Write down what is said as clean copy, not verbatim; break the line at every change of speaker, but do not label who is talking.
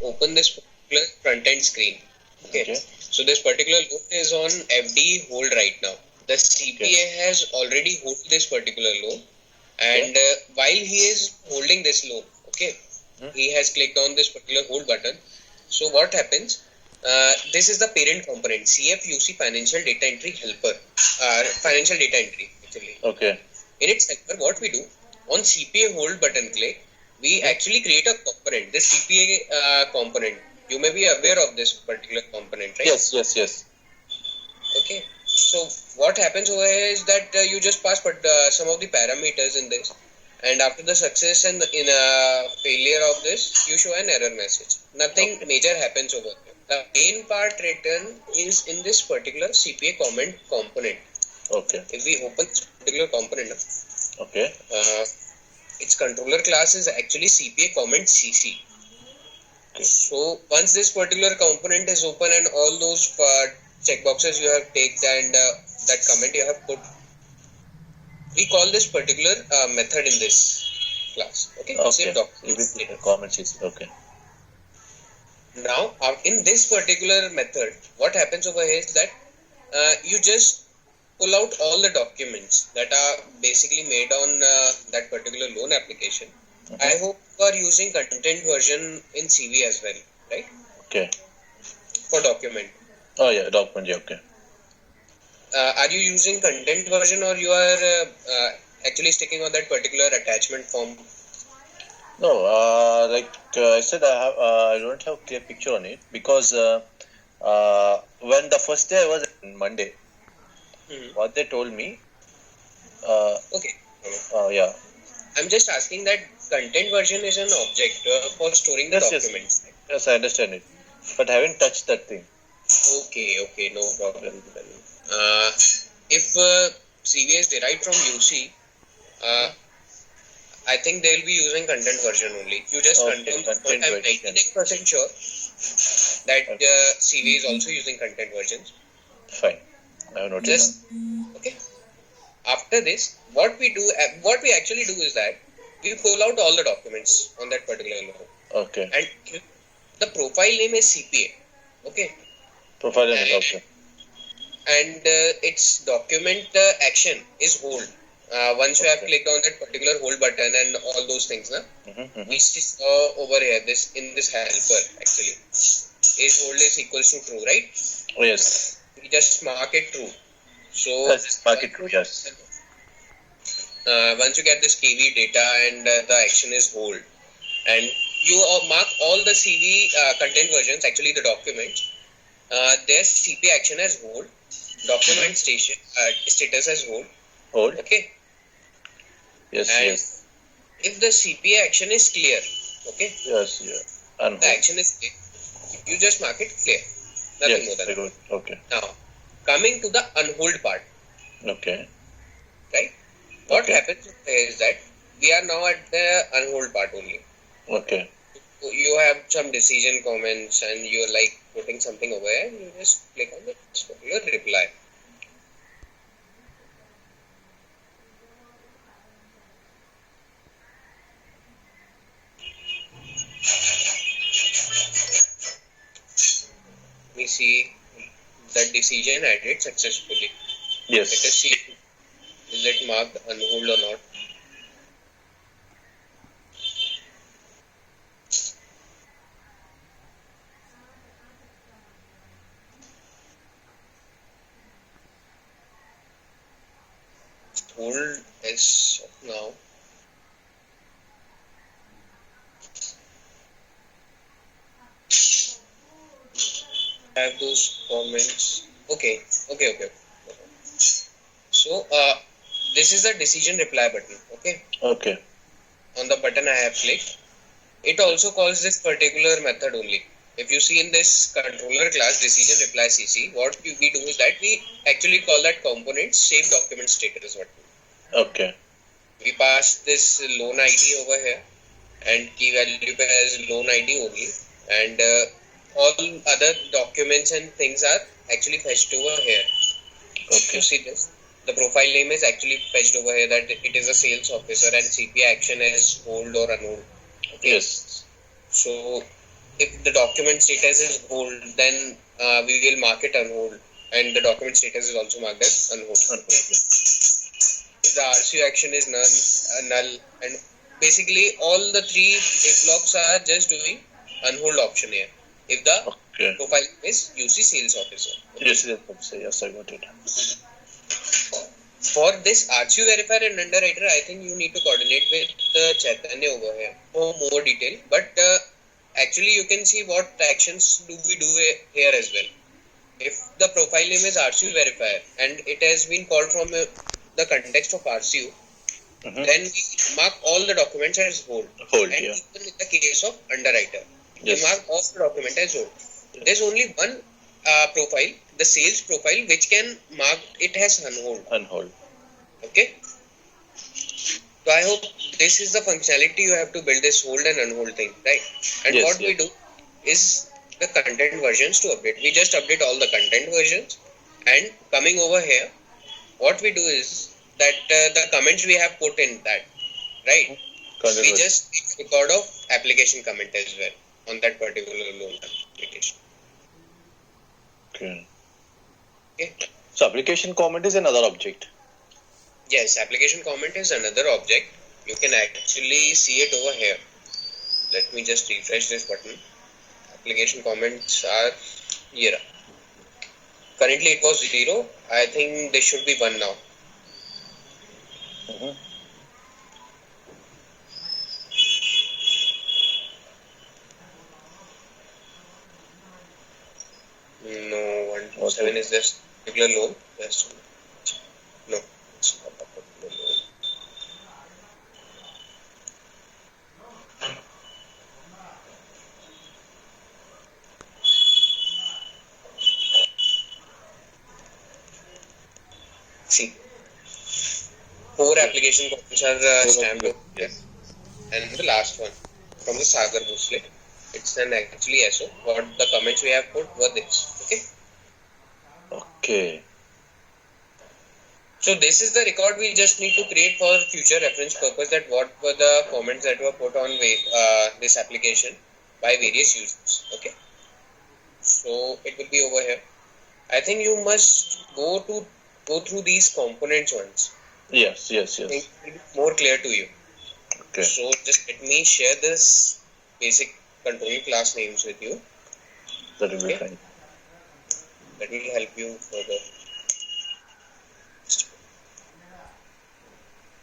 open this particular front end screen. Okay.
Okay.
So this particular loan is on FD hold right now. The CPA has already hold this particular loan, and while he is holding this loan, okay, he has clicked on this particular hold button. So what happens? This is the parent component, CFUC Financial Data Entry Helper, financial data entry actually.
Okay.
In its helper, what we do on CPA hold button click, we actually create a component, this CPA component. You may be aware of this particular component, right?
Yes, yes, yes.
Okay. So what happens over here is that you just pass some of the parameters in this, and after the success and in a failure of this, you show an error message. Nothing major happens over here. The main part written is in this particular CPA comment component.
Okay.
If we open this particular component,
Okay.
its controller class is actually CPA comment CC.
Okay.
So once this particular component is open and all those checkboxes you have taken and that comment you have put, we call this particular method in this class. Okay.
Okay.
Document
comment CC. Okay.
Now in this particular method, what happens over here is that you just pull out all the documents that are basically made on that particular loan application. I hope you are using content version in CV as well, right?
Okay.
For document.
Oh yeah, document. Yeah, okay.
Are you using content version, or you are actually sticking on that particular attachment form?
No, like I said, I don't have clear picture on it because when the first day I was on Monday, what they told me.
Okay.
Yeah.
I'm just asking that content version is an object for storing the documents.
Yes, I understand it, but I haven't touched that thing.
Okay, no problem. If CV is derived from UC, I think they'll be using content version only. You just confirm. I'm 99% sure that CV is also using content versions.
Fine, I have noted.
Okay. After this, what we actually do is that we pull out all the documents on that particular loan.
Okay.
And the profile name is CPA. Okay.
Profile name. Okay.
And its document action is hold. Once you have clicked on that particular hold button and all those things, we saw over here in this helper actually is hold is equals to true, right?
Oh, yes.
We just mark it true. So
mark it true. Yes.
Once you get this KV data and the action is hold, and you mark all the CV content versions, actually the documents, their CP action as hold, document status as hold.
Hold.
Okay.
Yes.
And
yes.
if the CPA action is clear, okay.
Yes. Yeah. And
the action is clear, you just mark it clear. Nothing more than that.
Okay.
Now, coming to the unhold part.
Okay.
Right. What happens is that we are now at the unhold part only.
Okay.
You have some decision comments and you're like putting something over here, and you just click on this particular reply. We see the decision added successfully.
Yes.
Let us see, is it marked unhold or not? Hold is now. Have those comments. Okay. So this is the decision reply button. Okay. On the button I have clicked. It also calls this particular method only. If you see in this controller class decision reply CC, what we do is that we actually call that component save document status button.
Okay.
We pass this loan ID over here and key value as loan ID only, and all other documents and things are actually fetched over here.
Okay.
You see this? The profile name is actually fetched over here that it is a sales officer and CPA action is hold or unhold. Okay.
Yes.
So if the document status is hold, then we will mark it on hold, and the document status is also marked as on hold. If the RCU action is null, and basically all the three if blocks are just doing unhold option here. If the profile is UC sales officer.
Okay? Sales officer, yes, I got it.
For this RCU verifier and underwriter, I think you need to coordinate with Chaitanya over here for more detail. But actually, you can see what actions do we do here as well. If the profile name is RCU verifier and it has been called from the context of RCU, then we mark all the documents as hold. And even in the case of underwriter, we mark all the document as hold. There's only one profile, the sales profile, which can mark it as unhold. Okay. So I hope this is the functionality you have to build this hold and unhold thing, right? And what we do is the content versions to update. We just update all the content versions, and coming over here, what we do is that the comments we have put in that, right? We just take record of application comment as well on that particular loan application.
Okay. So application comment is another object.
Yes, application comment is another object. You can actually see it over here. Let me just refresh this button. Application comments are here. Currently it was 0. I think they should be 1 now. No, 127 is this particular loan. Yes. No, it's not a particular loan. See, 4 application comments are stamped over here. And the last one from the Sagar Bhosle. It's an actually SO. What the comments we have put were this.
Okay.
So this is the record we just need to create for future reference purpose, that what were the comments that were put on this application by various users. Okay. So it will be over here. I think you must go through these components once.
Yes.
I think it will be more clear to you.
Okay.
So just let me share this basic control class names with you.
That will be fine.
That will help you further.